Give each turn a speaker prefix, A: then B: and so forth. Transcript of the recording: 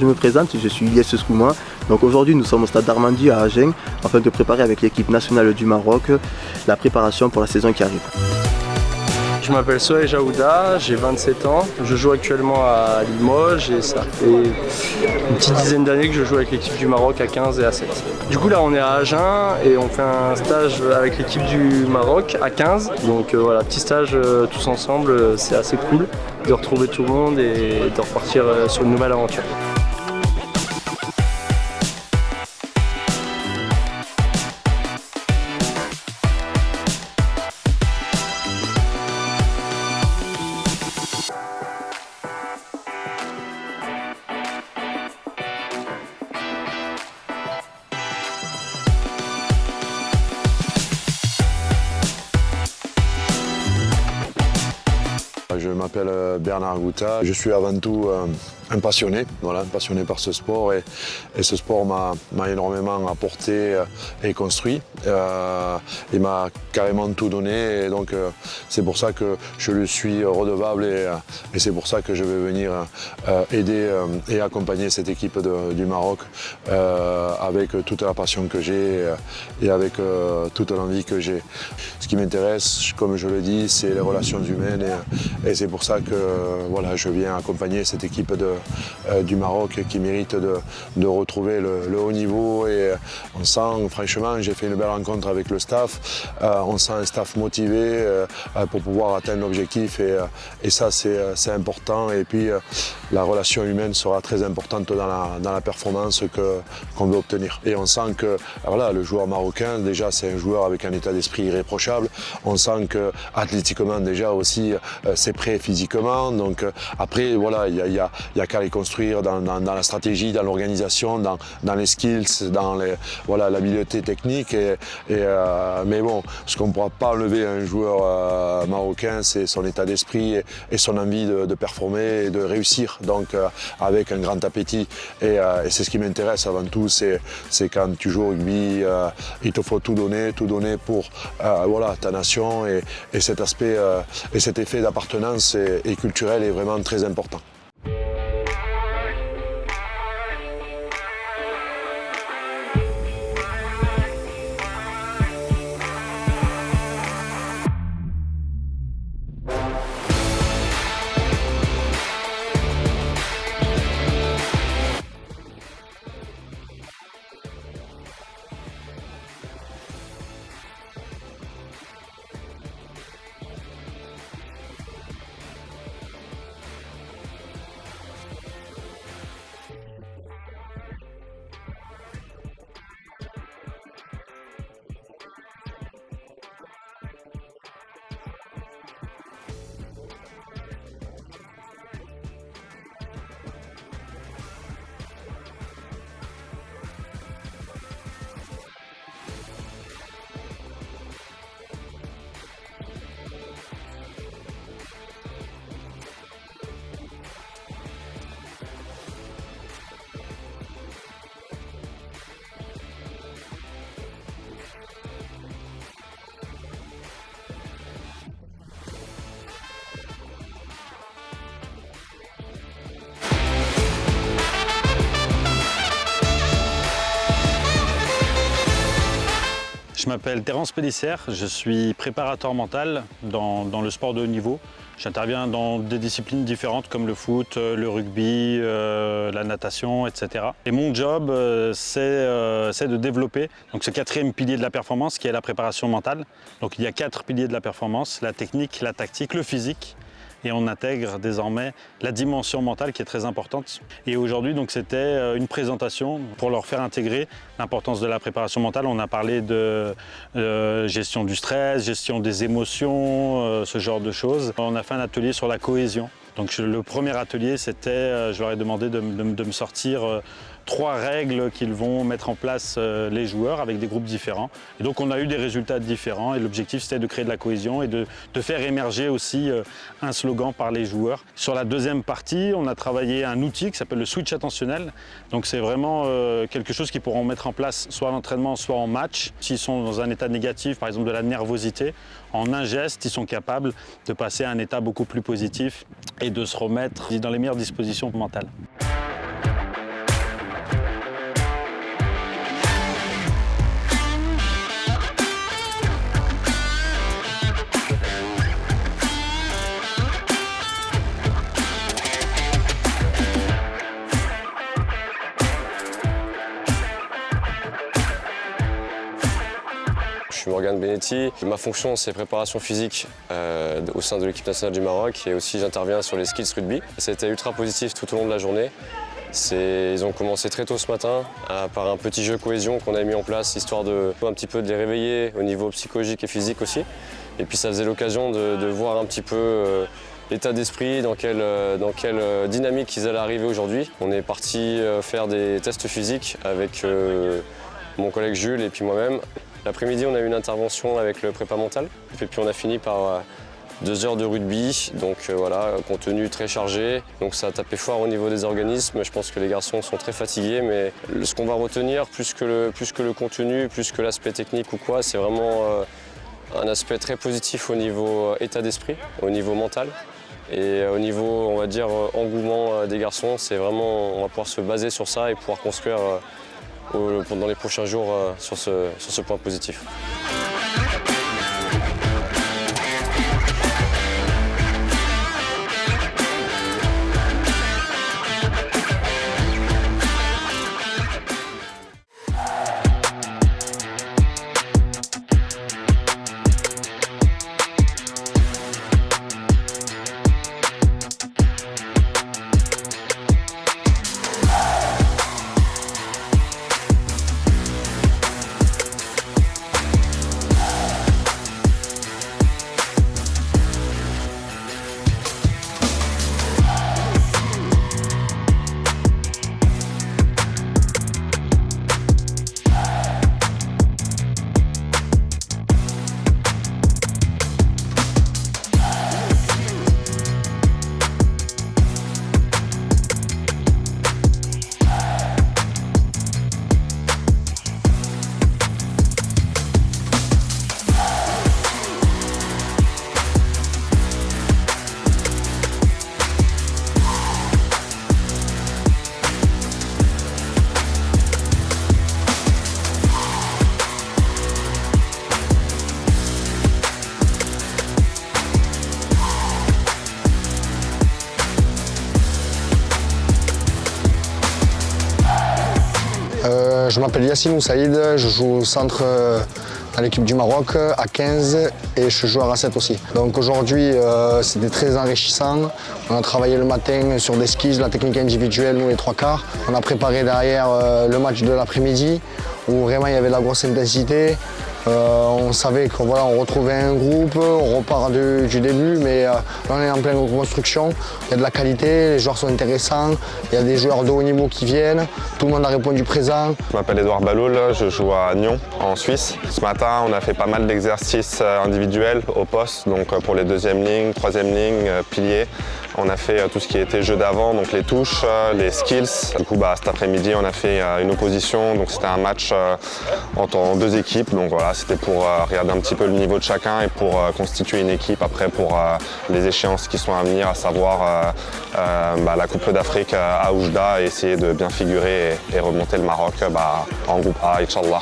A: Je me présente, je suis Ilyes Skouma. Donc aujourd'hui nous sommes au stade d'Armandie à Agen afin de préparer avec l'équipe nationale du Maroc la préparation pour la saison qui arrive.
B: Je m'appelle Sohail Jaouda, j'ai 27 ans, je joue actuellement à Limoges et ça fait une petite dizaine d'années que je joue avec l'équipe du Maroc à 15 et à 7. Du coup là on est à Agen et on fait un stage avec l'équipe du Maroc à 15. Donc voilà, petit stage tous ensemble, c'est assez cool de retrouver tout le monde et de repartir sur une nouvelle aventure.
C: Je m'appelle Bernard Gouta, je suis avant tout un passionné, passionné par ce sport et ce sport m'a énormément apporté et construit. Il m'a carrément tout donné et donc c'est pour ça que je lui suis redevable et c'est pour ça que je vais venir aider et accompagner cette équipe du Maroc avec toute la passion que j'ai et avec toute l'envie que j'ai. Ce qui m'intéresse, comme je le dis, c'est les relations humaines et c'est pour ça que voilà, je viens accompagner cette équipe du Maroc qui mérite de retrouver le haut niveau et on sent, franchement, j'ai fait une belle rencontre avec le staff, on sent un staff motivé pour pouvoir atteindre l'objectif et ça c'est important et puis la relation humaine sera très importante dans la performance qu'on veut obtenir. Et on sent que voilà, le joueur marocain, déjà c'est un joueur avec un état d'esprit irréprochable, on sent que athlétiquement déjà aussi c'est prêt physiquement, donc après voilà, il y a qu'à les construire dans la stratégie, dans l'organisation, dans les skills, dans l'habileté technique mais bon, ce qu'on ne pourra pas enlever à un joueur marocain, c'est son état d'esprit et son envie de performer et de réussir, donc avec un grand appétit et c'est ce qui m'intéresse avant tout, c'est quand tu joues au rugby, il te faut tout donner pour voilà, ta nation et cet aspect et cet effet d'appartenance et culturel est vraiment très important.
D: Je m'appelle Terence Pélisser, je suis préparateur mental dans le sport de haut niveau. J'interviens dans des disciplines différentes comme le foot, le rugby, la natation, etc. Et mon job, c'est de développer donc, ce quatrième pilier de la performance qui est la préparation mentale. Donc il y a 4 piliers de la performance, la technique, la tactique, le physique. Et on intègre désormais la dimension mentale qui est très importante. Et aujourd'hui, donc, c'était une présentation pour leur faire intégrer l'importance de la préparation mentale. On a parlé de gestion du stress, gestion des émotions, ce genre de choses. On a fait un atelier sur la cohésion. Donc le premier atelier, c'était, je leur ai demandé de me sortir 3 règles qu'ils vont mettre en place les joueurs avec des groupes différents. Et donc on a eu des résultats différents et l'objectif c'était de créer de la cohésion et de faire émerger aussi un slogan par les joueurs. Sur la deuxième partie, on a travaillé un outil qui s'appelle le switch attentionnel. Donc c'est vraiment quelque chose qu'ils pourront mettre en place soit à l'entraînement, soit en match. S'ils sont dans un état négatif, par exemple de la nervosité, en un geste, ils sont capables de passer à un état beaucoup plus positif et de se remettre dans les meilleures dispositions mentales.
E: suis Morgan Benetti. Ma fonction, c'est préparation physique au sein de l'équipe nationale du Maroc et aussi j'interviens sur les skills rugby. Ça a été ultra positif tout au long de la journée. Ils ont commencé très tôt ce matin par un petit jeu cohésion qu'on a mis en place, histoire de un petit peu de les réveiller au niveau psychologique et physique aussi. Et puis ça faisait l'occasion de voir un petit peu l'état d'esprit, dans quelle dynamique ils allaient arriver aujourd'hui. On est parti faire des tests physiques avec mon collègue Jules et puis moi-même. L'après-midi, on a eu une intervention avec le prépa mental. Et puis on a fini par 2 heures de rugby, donc voilà, contenu très chargé. Donc ça a tapé fort au niveau des organismes. Je pense que les garçons sont très fatigués, mais ce qu'on va retenir, plus que le contenu, plus que l'aspect technique ou quoi, c'est vraiment un aspect très positif au niveau état d'esprit, au niveau mental. Et au niveau, on va dire, engouement des garçons, c'est vraiment, on va pouvoir se baser sur ça et pouvoir construire pendant les prochains jours sur ce point positif.
F: Je m'appelle Yassine Oussaïd, je joue au centre dans l'équipe du Maroc à 15 et je joue à 7 aussi. Donc aujourd'hui c'était très enrichissant. On a travaillé le matin sur des skis, la technique individuelle, nous les 3/4. On a préparé derrière le match de l'après-midi où vraiment il y avait de la grosse intensité. On savait qu'on voilà, on retrouvait un groupe, on repart du début, mais là on est en pleine reconstruction. Il y a de la qualité, les joueurs sont intéressants, il y a des joueurs de haut niveau qui viennent, tout le monde a répondu présent.
G: Je m'appelle Edouard Baloul, je joue à Nyon, en Suisse. Ce matin, on a fait pas mal d'exercices individuels au poste, donc pour les 2e lignes, 3e ligne, piliers. On a fait tout ce qui était jeu d'avant, donc les touches, les skills. Du coup, cet après-midi, on a fait une opposition, donc c'était un match entre 2 équipes. Donc voilà, c'était pour regarder un petit peu le niveau de chacun et pour constituer une équipe après pour les échéances qui sont à venir, à savoir la Coupe d'Afrique à Oujda et essayer de bien figurer et remonter le Maroc en groupe A, Inch'Allah.